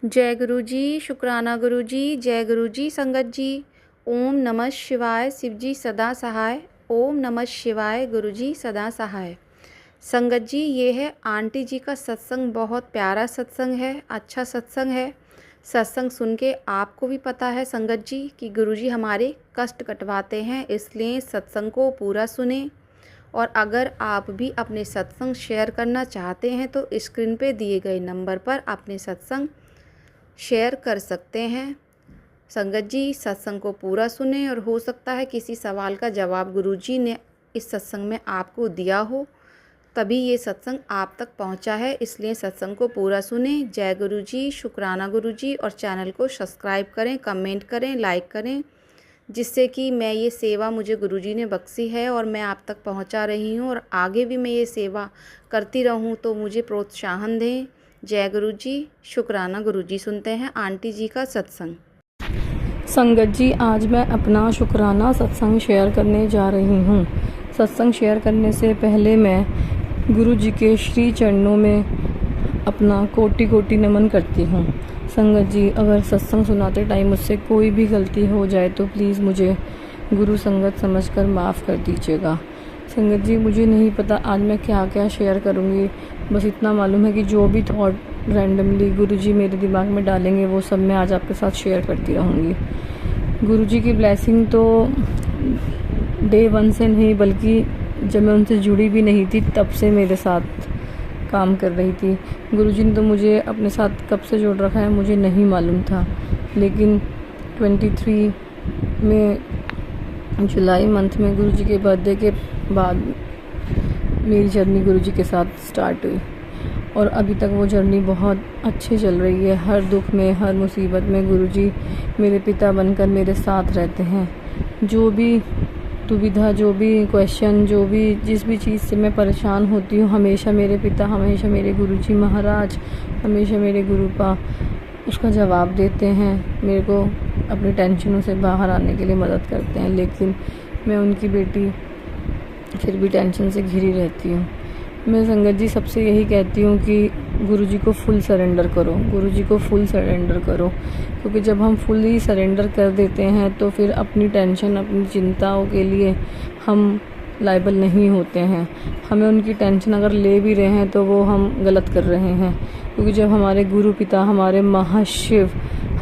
जय गुरु जी, शुक्राना गुरु जी, जय गुरु जी संगत जी। ओम नमः शिवाय, शिव जी सदा सहाय। ओम नमः शिवाय, गुरु जी सदा सहाय। संगत जी, ये है आंटी जी का सत्संग। बहुत प्यारा सत्संग है, अच्छा सत्संग है। सत्संग सुन के आपको भी पता है संगत जी कि गुरु जी हमारे कष्ट कटवाते हैं, इसलिए सत्संग को पूरा सुने। और अगर आप भी अपने सत्संग शेयर करना चाहते हैं तो स्क्रीन पे दिए गए नंबर पर अपने सत्संग शेयर कर सकते हैं। संगत जी, सत्संग को पूरा सुने और हो सकता है किसी सवाल का जवाब गुरुजी ने इस सत्संग में आपको दिया हो, तभी ये सत्संग आप तक पहुंचा है, इसलिए सत्संग को पूरा सुने। जय गुरु जी, शुक्राना गुरु जी। और चैनल को सब्सक्राइब करें, कमेंट करें, लाइक करें, जिससे कि मैं ये सेवा मुझे गुरुजी ने बख्शी है और मैं आप तक पहुंचा रही हूं और आगे भी मैं ये सेवा करती रहूं, तो मुझे प्रोत्साहन दें। जय गुरु जी, शुक्राना गुरु जी। सुनते हैं आंटी जी का सत्संग। संगत जी, आज मैं अपना शुक्राना सत्संग शेयर करने जा रही हूँ। सत्संग शेयर करने से पहले मैं गुरु जी के श्री चरणों में अपना कोटि कोटि नमन करती हूँ। संगत जी, अगर सत्संग सुनाते टाइम मुझसे कोई भी गलती हो जाए तो प्लीज़ मुझे गुरु संगत समझकर माफ़ कर दीजिएगा। संगत जी, मुझे नहीं पता आज मैं क्या क्या शेयर करूँगी, बस इतना मालूम है कि जो भी थॉट रैंडमली गुरुजी मेरे दिमाग में डालेंगे वो सब मैं आज आपके साथ शेयर करती रहूँगी। गुरुजी की ब्लेसिंग तो डे 1 से नहीं, बल्कि जब मैं उनसे जुड़ी भी नहीं थी तब से मेरे साथ काम कर रही थी। गुरुजी ने तो मुझे अपने साथ कब से जोड़ रखा है मुझे नहीं मालूम था, लेकिन 23 में जुलाई मंथ में गुरुजी के बर्थडे के बाद मेरी जर्नी गुरुजी के साथ स्टार्ट हुई और अभी तक वो जर्नी बहुत अच्छी चल रही है। हर दुख में, हर मुसीबत में गुरुजी मेरे पिता बनकर मेरे साथ रहते हैं। जो भी दुविधा, जो भी क्वेश्चन, जो भी जिस भी चीज़ से मैं परेशान होती हूँ, हमेशा मेरे पिता, हमेशा मेरे गुरुजी महाराज, हमेशा मेरे गुरुपा उसका जवाब देते हैं। मेरे को अपनी टेंशनों से बाहर आने के लिए मदद करते हैं, लेकिन मैं उनकी बेटी फिर भी टेंशन से घिरी रहती हूँ। मैं संगत जी सबसे यही कहती हूँ कि गुरुजी को फुल सरेंडर करो, गुरुजी को फुल सरेंडर करो, क्योंकि जब हम फुल ही सरेंडर कर देते हैं तो फिर अपनी टेंशन, अपनी चिंताओं के लिए हम लायबल नहीं होते हैं। हमें उनकी टेंशन अगर ले भी रहे हैं तो वो हम गलत कर रहे हैं, क्योंकि जब हमारे गुरु पिता, हमारे महाशिव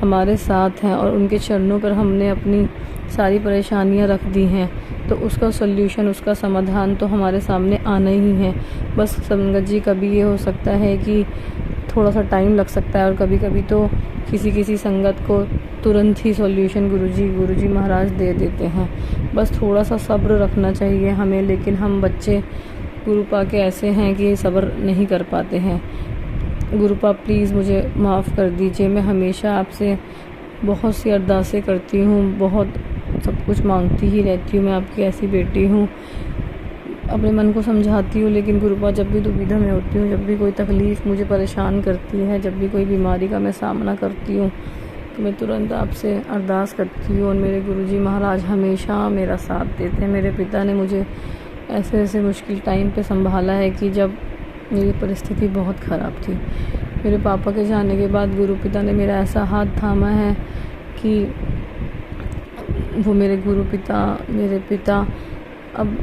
हमारे साथ हैं और उनके चरणों पर हमने अपनी सारी परेशानियां रख दी हैं तो उसका सॉल्यूशन, उसका समाधान तो हमारे सामने आना ही है। बस संगत जी, कभी ये हो सकता है कि थोड़ा सा टाइम लग सकता है और कभी कभी तो किसी संगत को तुरंत ही सॉल्यूशन गुरुजी महाराज दे देते हैं। बस थोड़ा सा सब्र रखना चाहिए हमें, लेकिन हम बच्चे गुरुपा के ऐसे हैं कि सब्र नहीं कर पाते हैं। गुरुपा प्लीज़ मुझे माफ़ कर दीजिए। मैं हमेशा आपसे बहुत सी अरदासें करती हूँ, बहुत सब कुछ मांगती ही रहती हूँ। मैं आपकी ऐसी बेटी हूँ, अपने मन को समझाती हूँ, लेकिन गुरुपा जब भी दुविधा में होती हूँ, जब भी कोई तकलीफ़ मुझे परेशान करती है, जब भी कोई बीमारी का मैं सामना करती हूँ, तो मैं तुरंत आपसे अरदास करती हूँ और मेरे गुरुजी महाराज हमेशा मेरा साथ देते हैं। मेरे पिता ने मुझे ऐसे ऐसे मुश्किल टाइम पे संभाला है कि जब मेरी परिस्थिति बहुत ख़राब थी। मेरे पापा के जाने के बाद गुरु पिता ने मेरा ऐसा हाथ थामा है कि वो मेरे गुरु पिता, मेरे पिता अब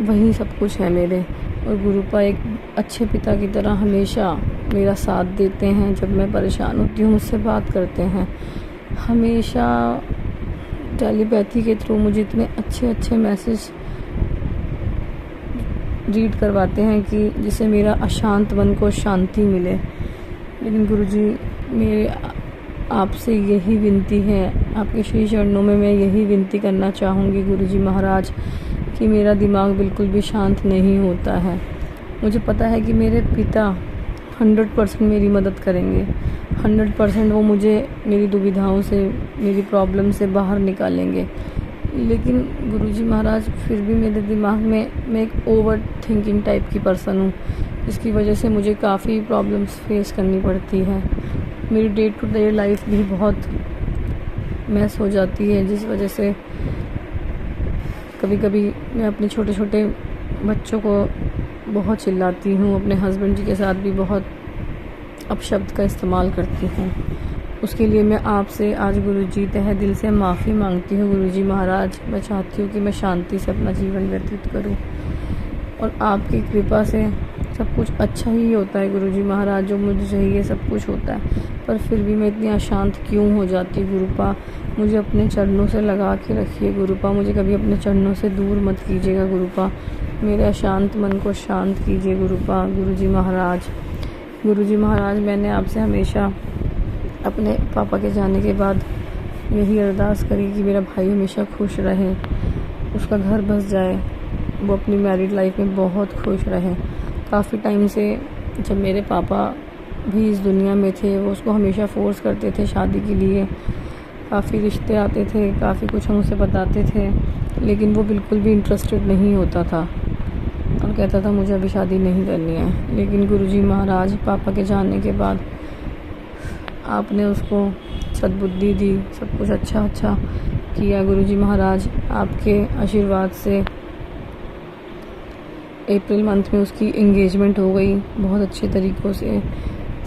वही सब कुछ है मेरे। और गुरुपा एक अच्छे पिता की तरह हमेशा मेरा साथ देते हैं। जब मैं परेशान होती हूँ मुझसे बात करते हैं, हमेशा टेलीपैथी के थ्रू मुझे इतने अच्छे अच्छे मैसेज रीड करवाते हैं कि जिससे मेरा अशांत मन को शांति मिले। लेकिन गुरुजी, मेरे आपसे यही विनती है, आपके श्री चरणों में मैं यही विनती करना चाहूँगी गुरुजी महाराज कि मेरा दिमाग बिल्कुल भी शांत नहीं होता है। मुझे पता है कि मेरे पिता 100% मेरी मदद करेंगे, 100% वो मुझे मेरी दुविधाओं से, मेरी प्रॉब्लम से बाहर निकालेंगे। लेकिन गुरुजी महाराज फिर भी मेरे दिमाग में, मैं एक ओवर थिंकिंग टाइप की पर्सन हूँ, जिसकी वजह से मुझे काफ़ी प्रॉब्लम्स फेस करनी पड़ती है। मेरी डे टू डे लाइफ भी बहुत मैस हो जाती है, जिस वजह से कभी कभी मैं अपने छोटे छोटे बच्चों को बहुत चिल्लाती हूँ, अपने हस्बैंड जी के साथ भी बहुत अपशब्द का इस्तेमाल करती हूँ। उसके लिए मैं आपसे आज गुरुजी तहे दिल से माफ़ी मांगती हूँ। गुरुजी महाराज, मैं चाहती हूँ कि मैं शांति से अपना जीवन व्यतीत करूँ और आपकी कृपा से सब कुछ अच्छा ही होता है। गुरुजी महाराज, जो मुझे चाहिए सब कुछ होता है, पर फिर भी मैं इतनी अशांत क्यों हो जाती हूँ। गुरुपा, मुझे अपने चरणों से लगा के रखिए। गुरुपा, मुझे कभी अपने चरणों से दूर मत कीजिएगा। गुरुपा, मेरे अशांत मन को शांत कीजिए। गुरुपा, गुरुजी महाराज, गुरुजी महाराज, मैंने आपसे हमेशा अपने पापा के जाने के बाद यही अरदास करी कि मेरा भाई हमेशा खुश रहे, उसका घर बस जाए, वो अपनी मैरिड लाइफ में बहुत खुश रहे। काफ़ी टाइम से जब मेरे पापा भी इस दुनिया में थे, वो उसको हमेशा फ़ोर्स करते थे शादी के लिए। काफ़ी रिश्ते आते थे, काफ़ी कुछ हम उसे बताते थे, लेकिन वो बिल्कुल भी इंटरेस्टेड नहीं होता था और कहता था मुझे अभी शादी नहीं करनी है। लेकिन गुरुजी महाराज, पापा के जाने के बाद आपने उसको सद्बुद्धि दी, सब कुछ अच्छा किया। गुरुजी महाराज, आपके आशीर्वाद से अप्रैल मंथ में उसकी एंगेजमेंट हो गई। बहुत अच्छे तरीक़ों से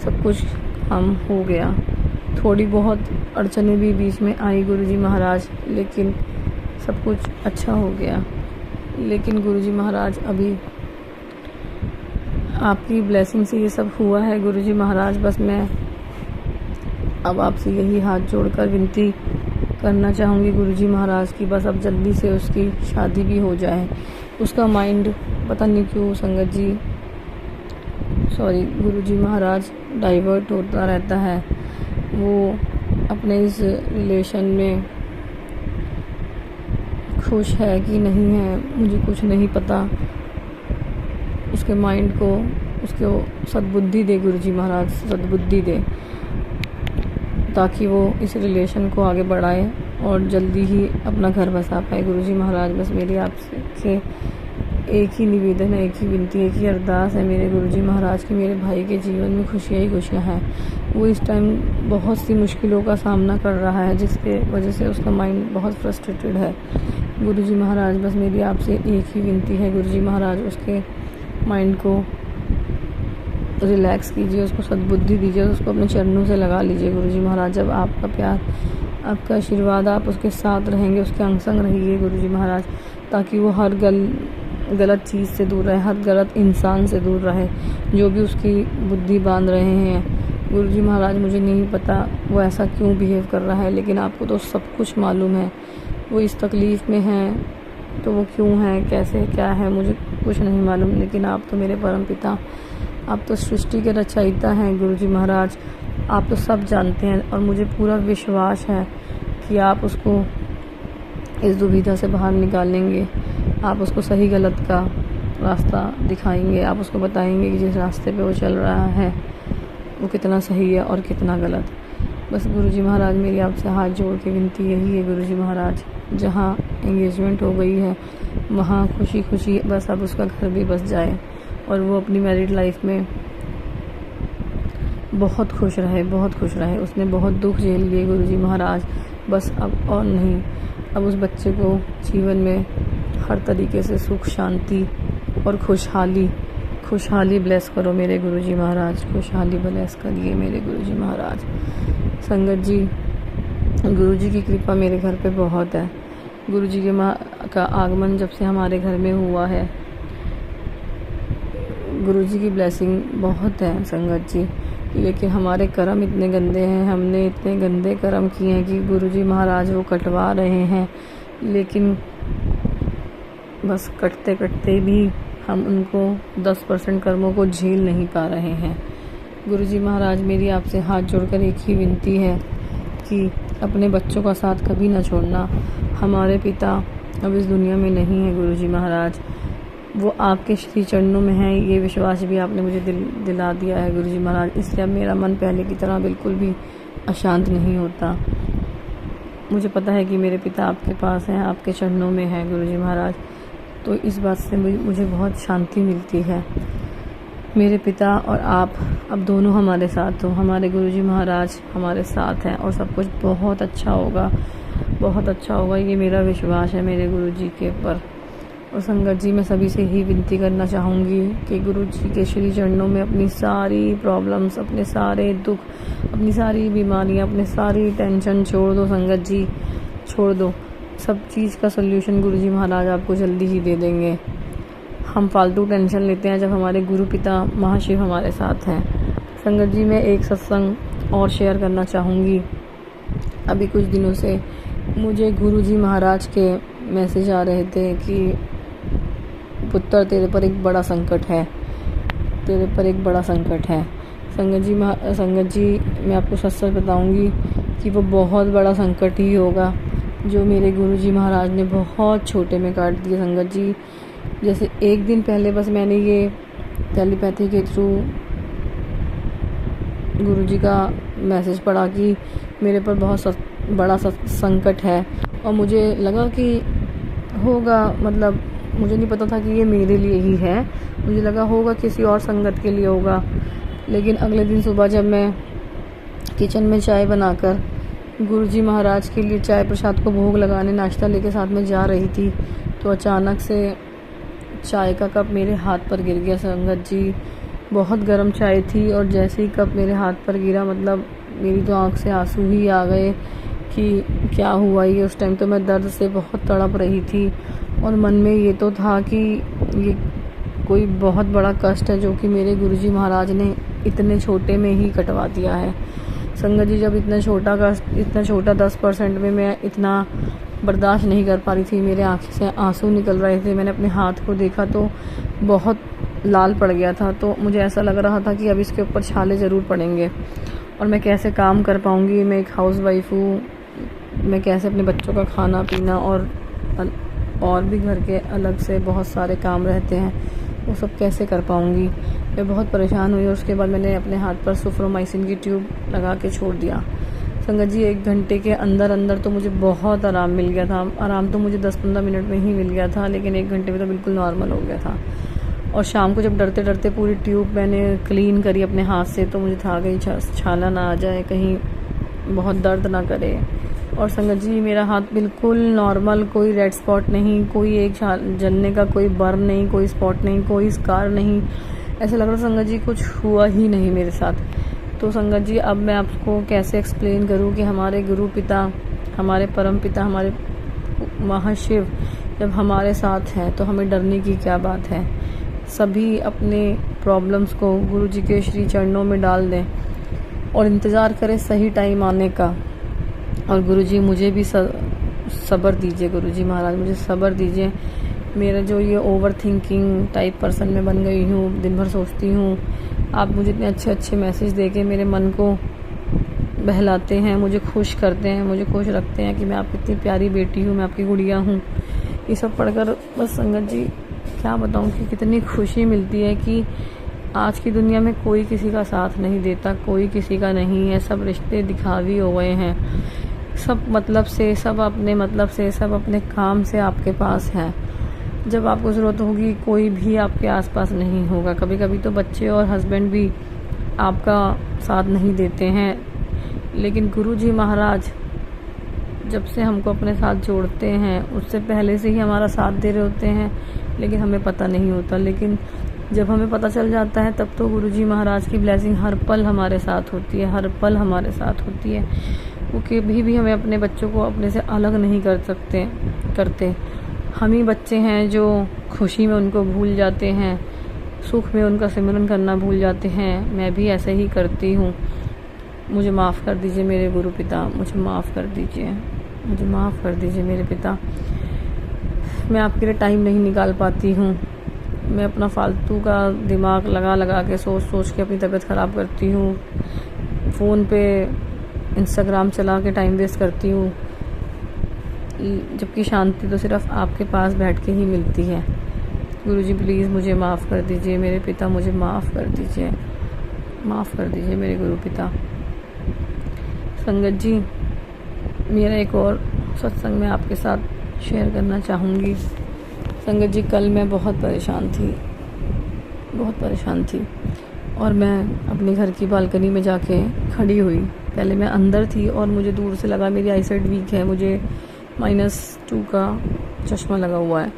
सब कुछ काम हो गया। थोड़ी बहुत अड़चनें भी बीच में आई गुरुजी महाराज, लेकिन सब कुछ अच्छा हो गया। लेकिन गुरुजी महाराज, अभी आपकी ब्लेसिंग से ये सब हुआ है। गुरुजी महाराज, बस मैं अब आपसे यही हाथ जोड़कर विनती करना चाहूँगी गुरुजी महाराज की बस अब जल्दी से उसकी शादी भी हो जाए। उसका माइंड पता नहीं क्यों गुरुजी महाराज डाइवर्ट होता रहता है। वो अपने इस रिलेशन में खुश है कि नहीं है, मुझे कुछ नहीं पता। उसके माइंड को उसको सद्बुद्धि दे गुरुजी महाराज, सद्बुद्धि दे, ताकि वो इस रिलेशन को आगे बढ़ाए और जल्दी ही अपना घर बसा पाए। गुरुजी महाराज, बस मेरी आपसे एक ही निवेदन है, एक ही विनती है, एक ही अरदास है मेरे गुरुजी महाराज की, मेरे भाई के जीवन में खुशियाँ ही खुशियाँ हैं। वो इस टाइम बहुत सी मुश्किलों का सामना कर रहा है, जिसके वजह से उसका माइंड बहुत फ्रस्ट्रेटेड है। गुरुजी महाराज, बस मेरी आपसे एक ही विनती है गुरुजी महाराज, उसके माइंड को रिलैक्स कीजिए, उसको सद्बुद्धि दीजिए, उसको अपने चरणों से लगा लीजिए। गुरुजी महाराज, जब आपका प्यार, आपका आशीर्वाद, आप उसके साथ रहेंगे, उसके अंग संग रहिए गुरुजी महाराज, ताकि वो हर गलत चीज़ से दूर रहे, हर गलत इंसान से दूर रहे, जो भी उसकी बुद्धि बांध रहे हैं। गुरुजी महाराज, मुझे नहीं पता वो ऐसा क्यों बिहेव कर रहा है, लेकिन आपको तो सब कुछ मालूम है। वो इस तकलीफ़ में है तो वो क्यों है, कैसे, क्या है, मुझे कुछ नहीं मालूम, लेकिन आप तो मेरे परम पिता, आप तो सृष्टि के रचयिता हैं गुरुजी महाराज, आप तो सब जानते हैं और मुझे पूरा विश्वास है कि आप उसको इस दुविधा से बाहर निकालेंगे। आप उसको सही गलत का रास्ता दिखाएंगे, आप उसको बताएंगे कि जिस रास्ते पे वो चल रहा है वो कितना सही है और कितना गलत। बस गुरुजी महाराज, मेरी आपसे हाथ जोड़ के विनती यही है गुरुजी महाराज, जहाँ एंगेजमेंट हो गई है वहाँ खुशी खुशी बस अब उसका घर भी बस जाए और वो अपनी मैरिड लाइफ में बहुत खुश रहे, बहुत खुश रहे। उसने बहुत दुख झेल लिए गुरुजी महाराज, बस अब और नहीं, अब उस बच्चे को जीवन में हर तरीके से सुख, शांति और खुशहाली ब्लेस करो मेरे गुरुजी महाराज, खुशहाली ब्लेस करिए मेरे गुरुजी महाराज। संगत जी, गुरुजी की कृपा मेरे घर पे बहुत है। गुरुजी का आगमन जब से हमारे घर में हुआ है, गुरुजी की ब्लेसिंग बहुत है संगत जी, लेकिन हमारे कर्म इतने गंदे हैं, हमने इतने गंदे कर्म किए हैं कि गुरुजी महाराज वो कटवा रहे हैं, लेकिन बस कटते कटते भी हम उनको 10% कर्मों को झेल नहीं पा रहे हैं। गुरुजी महाराज, मेरी आपसे हाथ जोड़कर एक ही विनती है कि अपने बच्चों का साथ कभी ना छोड़ना। हमारे पिता अब इस दुनिया में नहीं है गुरुजी महाराज, वो आपके श्री चरणों में है, ये विश्वास भी आपने मुझे दिला दिया है गुरुजी महाराज, इसलिए अब मेरा मन पहले की तरह बिल्कुल भी अशांत नहीं होता। मुझे पता है कि मेरे पिता आपके पास हैं, आपके चरणों में हैं गुरुजी महाराज, तो इस बात से मुझे बहुत शांति मिलती है। मेरे पिता और आप अब दोनों हमारे साथ हो, हमारे गुरुजी महाराज हमारे साथ हैं और सब कुछ बहुत अच्छा होगा, बहुत अच्छा होगा, ये मेरा विश्वास है मेरे गुरुजी के ऊपर। और संगत जी मैं सभी से ही विनती करना चाहूँगी कि गुरु जी के श्री चरणों में अपनी सारी प्रॉब्लम्स, अपने सारे दुख, अपनी सारी बीमारियाँ, अपने सारी टेंशन छोड़ दो संगत जी, छोड़ दो। सब चीज़ का सल्यूशन गुरु जी महाराज आपको जल्दी ही दे देंगे। हम फालतू टेंशन लेते हैं जब हमारे गुरु पिता महाशिव हमारे साथ हैं। संगत जी मैं एक सत्संग और शेयर करना चाहूँगी। अभी कुछ दिनों से मुझे गुरु जी महाराज के मैसेज आ रहे थे कि पुत्र तेरे पर एक बड़ा संकट है, तेरे पर एक बड़ा संकट है। संगत जी मैं आपको सच सच बताऊंगी कि वो बहुत बड़ा संकट ही होगा जो मेरे गुरु जी महाराज ने बहुत छोटे में काट दिया। संगत जी जैसे एक दिन पहले बस मैंने ये टेलीपैथी के थ्रू गुरु जी का मैसेज पढ़ा कि मेरे पर बहुत बड़ा संकट है, और मुझे लगा कि होगा, मतलब मुझे नहीं पता था कि ये मेरे लिए ही है, मुझे लगा होगा किसी और संगत के लिए होगा। लेकिन अगले दिन सुबह जब मैं किचन में चाय बनाकर गुरुजी महाराज के लिए चाय प्रसाद को भोग लगाने नाश्ता लेके साथ में जा रही थी, तो अचानक से चाय का कप मेरे हाथ पर गिर गया। संगत जी बहुत गर्म चाय थी, और जैसे ही कप मेरे हाथ पर गिरा, मतलब मेरी तो आँख से आंसू ही आ गए कि क्या हुआ ये। उस टाइम तो मैं दर्द से बहुत तड़प रही थी, और मन में ये तो था कि ये कोई बहुत बड़ा कष्ट है जो कि मेरे गुरुजी महाराज ने इतने छोटे में ही कटवा दिया है। संगत जी जब इतना छोटा कष्ट, इतना छोटा 10% में मैं इतना बर्दाश्त नहीं कर पा रही थी, मेरे आँखों से आंसू निकल रहे थे। मैंने अपने हाथ को देखा तो बहुत लाल पड़ गया था, तो मुझे ऐसा लग रहा था कि अब इसके ऊपर छाले ज़रूर पड़ेंगे और मैं कैसे काम कर पाऊँगी। मैं एक हाउस वाइफ हूँ, मैं कैसे अपने बच्चों का खाना पीना और भी घर के अलग से बहुत सारे काम रहते हैं, वो सब कैसे कर पाऊँगी। मैं बहुत परेशान हुई, और उसके बाद मैंने अपने हाथ पर सुफ्रोमाइसिन की ट्यूब लगा के छोड़ दिया। संगत जी 1 घंटे के अंदर तो मुझे बहुत आराम मिल गया था। आराम तो मुझे 10-15 मिनट में ही मिल गया था, लेकिन 1 घंटे में तो बिल्कुल नॉर्मल हो गया था। और शाम को जब डरते डरते पूरी ट्यूब मैंने क्लीन करी अपने हाथ से, तो मुझे था कहीं छाला ना आ जाए, कहीं बहुत दर्द ना करे। और संगत जी मेरा हाथ बिल्कुल नॉर्मल, कोई रेड स्पॉट नहीं, कोई एक जलने का कोई बर्न नहीं, कोई स्पॉट नहीं, कोई स्कार नहीं। ऐसा लग रहा संगत जी कुछ हुआ ही नहीं मेरे साथ। तो संगत जी अब मैं आपको कैसे एक्सप्लेन करूं कि हमारे गुरु पिता, हमारे परम पिता, हमारे महाशिव जब हमारे साथ हैं तो हमें डरने की क्या बात है। सभी अपने प्रॉब्लम्स को गुरु जी के श्री चरणों में डाल दें और इंतज़ार करें सही टाइम आने का। और गुरु जी मुझे भी सब्र दीजिए, गुरु जी महाराज मुझे सब्र दीजिए। मेरा जो ये ओवर थिंकिंग टाइप पर्सन मैं बन गई हूँ, दिन भर सोचती हूँ, आप मुझे इतने अच्छे अच्छे मैसेज देके मेरे मन को बहलाते हैं, मुझे खुश करते हैं, मुझे खुश रखते हैं कि मैं आपकी इतनी प्यारी बेटी हूँ, मैं आपकी गुड़िया हूँ। ये सब पढ़कर बस संगत जी क्या बताऊँ कि कितनी खुशी मिलती है कि आज की दुनिया में कोई किसी का साथ नहीं देता, कोई किसी का नहीं है। सब रिश्ते दिखावी हो गए हैं, सब मतलब से, सब अपने मतलब से, सब अपने काम से आपके पास हैं। जब आपको ज़रूरत होगी कोई भी आपके आसपास नहीं होगा। कभी कभी तो बच्चे और हस्बैंड भी आपका साथ नहीं देते हैं, लेकिन गुरु जी महाराज जब से हमको अपने साथ जोड़ते हैं उससे पहले से ही हमारा साथ दे रहे होते हैं, लेकिन हमें पता नहीं होता। लेकिन जब हमें पता चल जाता है तब तो गुरु जी महाराज की ब्लेसिंग हर पल हमारे साथ होती है, हर पल हमारे साथ होती है। वो कभी भी हमें अपने बच्चों को अपने से अलग नहीं करते। हम ही बच्चे हैं जो खुशी में उनको भूल जाते हैं, सुख में उनका सिमरन करना भूल जाते हैं। मैं भी ऐसे ही करती हूँ। मुझे माफ़ कर दीजिए मेरे गुरु पिता, मुझे माफ़ कर दीजिए, मुझे माफ़ कर दीजिए मेरे पिता। मैं आपके लिए टाइम नहीं निकाल पाती हूँ। मैं अपना फालतू का दिमाग लगा के सोच के अपनी तबीयत ख़राब करती हूँ। फ़ोन पे इंस्टाग्राम चला के टाइम वेस्ट करती हूँ, जबकि शांति तो सिर्फ आपके पास बैठ के ही मिलती है। गुरुजी प्लीज़ मुझे माफ़ कर दीजिए मेरे पिता, मुझे माफ़ कर दीजिए, माफ़ कर दीजिए मेरे गुरु पिता। संगत जी मेरा एक और सत्संग मैं आपके साथ शेयर करना चाहूँगी। संगत जी कल मैं बहुत परेशान थी और मैं अपने घर की बालकनी में जाके खड़ी हुई। पहले मैं अंदर थी और मुझे दूर से लगा मेरी आईसाइट वीक है, मुझे -2 का चश्मा लगा हुआ है।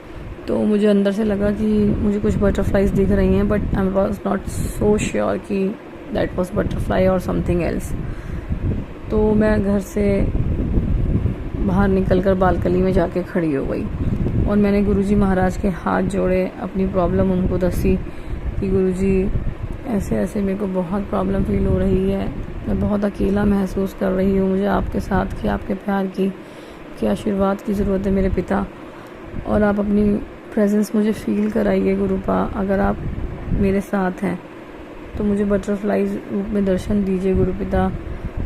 तो मुझे अंदर से लगा कि मुझे कुछ बटरफ्लाइज दिख रही हैं, but I was not so sure कि दैट वॉज बटरफ्लाई और समथिंग एल्स। तो मैं घर से बाहर निकलकर बालकनी में जाके खड़ी हो गई और मैंने गुरुजी महाराज के हाथ जोड़े, अपनी प्रॉब्लम उनको दसी कि गुरुजी ऐसे ऐसे मेरे को बहुत प्रॉब्लम फील हो रही है, मैं बहुत अकेला महसूस कर रही हूँ, मुझे आपके साथ की, आपके प्यार की आशीर्वाद की ज़रूरत है मेरे पिता, और आप अपनी प्रेजेंस मुझे फ़ील कराइए गुरुपा। अगर आप मेरे साथ हैं तो मुझे बटरफ्लाइज रूप में दर्शन दीजिए गुरुपिता।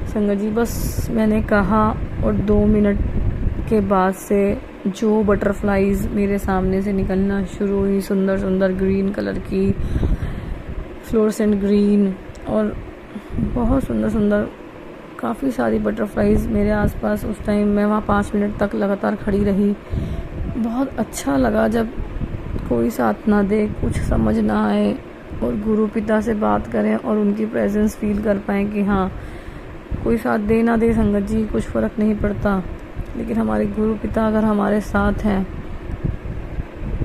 संगत जी बस मैंने कहा और 2 मिनट के बाद से जो बटरफ्लाइज मेरे सामने से निकलना शुरू हुई, सुंदर सुंदर ग्रीन कलर की, फ्लोरेसेंट ग्रीन और बहुत सुंदर सुंदर काफ़ी सारी बटरफ्लाइज मेरे आसपास। उस टाइम मैं वहाँ 5 मिनट तक लगातार खड़ी रही। बहुत अच्छा लगा जब कोई साथ ना दे, कुछ समझ ना आए और गुरु पिता से बात करें और उनकी प्रेजेंस फील कर पाएँ कि हाँ, कोई साथ दे ना दे संगत जी कुछ फ़र्क नहीं पड़ता, लेकिन हमारे गुरु पिता अगर हमारे साथ हैं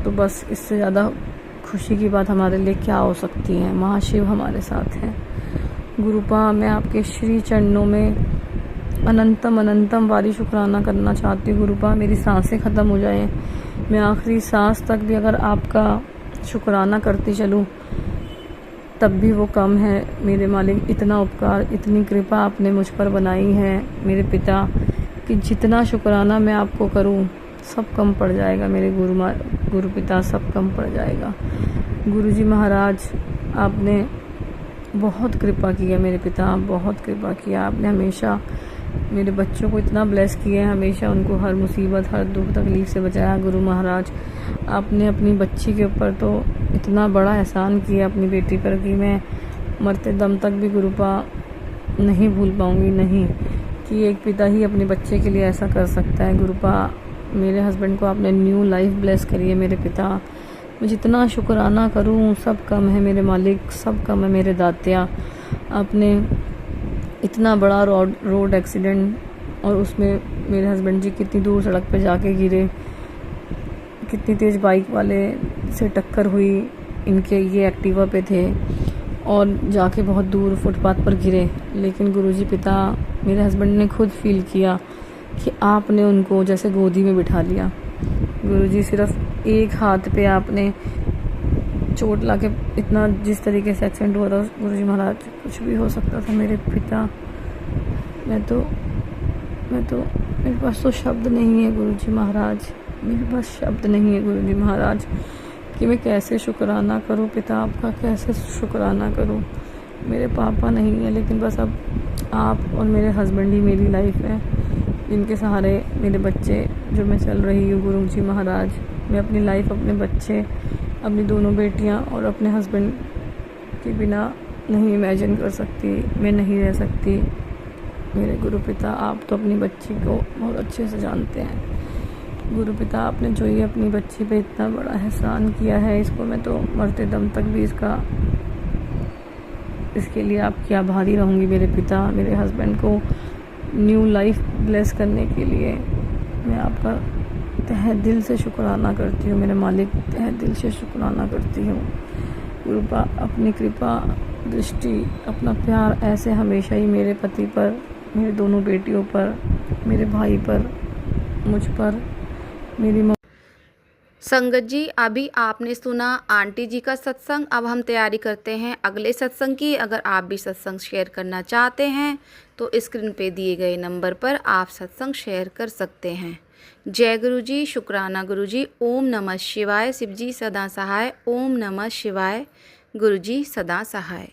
तो बस इससे ज़्यादा खुशी की बात हमारे लिए क्या हो सकती है। महाशिव हमारे साथ हैं। गुरुपा मैं आपके श्री चरणों में अनंतम अनंतम बारी शुक्राना करना चाहती हूँ गुरुपा। मेरी सांसें ख़त्म हो जाएं, मैं आखिरी सांस तक भी अगर आपका शुक्राना करती चलूँ तब भी वो कम है मेरे मालिक। इतना उपकार, इतनी कृपा आपने मुझ पर बनाई है मेरे पिता कि जितना शुक्राना मैं आपको करूं सब कम पड़ जाएगा मेरे गुरु पिता, सब कम पड़ जाएगा। गुरुजी महाराज आपने बहुत कृपा की है मेरे पिता, बहुत कृपा किया आपने। हमेशा मेरे बच्चों को इतना ब्लेस किया है, हमेशा उनको हर मुसीबत, हर दुख तकलीफ़ से बचाया। गुरु महाराज आपने अपनी बच्ची के ऊपर तो इतना बड़ा एहसान किया अपनी बेटी पर कि मैं मरते दम तक भी गुरुपा नहीं भूल पाऊँगी, नहीं, कि एक पिता ही अपने बच्चे के लिए ऐसा कर सकता है। गुरुपा मेरे हस्बैंड को आपने न्यू लाइफ ब्लेस करी है मेरे पिता। मैं जितना शुक्राना करूं सब कम है मेरे मालिक, सब कम है मेरे दातिया। आपने इतना बड़ा रोड एक्सीडेंट और उसमें मेरे हस्बैंड जी कितनी दूर सड़क पे जाके गिरे, कितनी तेज़ बाइक वाले से टक्कर हुई, इनके ये एक्टिवा पे थे और जाके बहुत दूर फुटपाथ पर गिरे। लेकिन गुरुजी पिता मेरे हस्बैंड ने खुद फील किया कि आपने उनको जैसे गोदी में बिठा लिया। गुरुजी सिर्फ एक हाथ पे आपने चोट लाके इतना जिस तरीके से एक्सीडेंट हुआ था गुरुजी महाराज, कुछ भी हो सकता था मेरे पिता। मैं तो मेरे पास तो शब्द नहीं है गुरुजी महाराज, मेरे पास शब्द नहीं है गुरुजी महाराज कि मैं कैसे शुक्राना करूं पिता आपका, कैसे शुक्राना करूं। मेरे पापा नहीं है, लेकिन बस अब आप और मेरे हस्बैंड ही मेरी लाइफ है, जिनके सहारे मेरे बच्चे जो मैं चल रही हूँ गुरुजी महाराज। मैं अपनी लाइफ, अपने बच्चे, अपनी दोनों बेटियाँ और अपने हस्बैंड के बिना नहीं इमेजिन कर सकती, मैं नहीं रह सकती। मेरे गुरु पिता आप तो अपनी बच्ची को बहुत अच्छे से जानते हैं। गुरु पिता आपने जो ये अपनी बच्ची पे इतना बड़ा एहसान किया है, इसको मैं तो मरते दम तक भी इसके लिए आपकी आभारी रहूँगी मेरे पिता। मेरे हस्बैंड को न्यू लाइफ ब्लेस करने के लिए मैं आपका तहे दिल से शुक्राना करती हूँ मेरे मालिक, तहे दिल से शुक्राना करती हूँ। गुरुपा अपनी कृपा दृष्टि, अपना प्यार ऐसे हमेशा ही मेरे पति पर, मेरे दोनों बेटियों पर, मेरे भाई पर, मुझ पर, मेरी संगत जी अभी आपने सुना आंटी जी का सत्संग। अब हम तैयारी करते हैं अगले सत्संग की। अगर आप भी सत्संग शेयर करना चाहते हैं तो स्क्रीन पे दिए गए नंबर पर आप सत्संग शेयर कर सकते हैं। जय गुरु जी, शुक्राना गुरु जी। ओम नमः शिवाय। शिव जी सदा सहाय। ओम नमः शिवाय। गुरु जी सदा सहाय।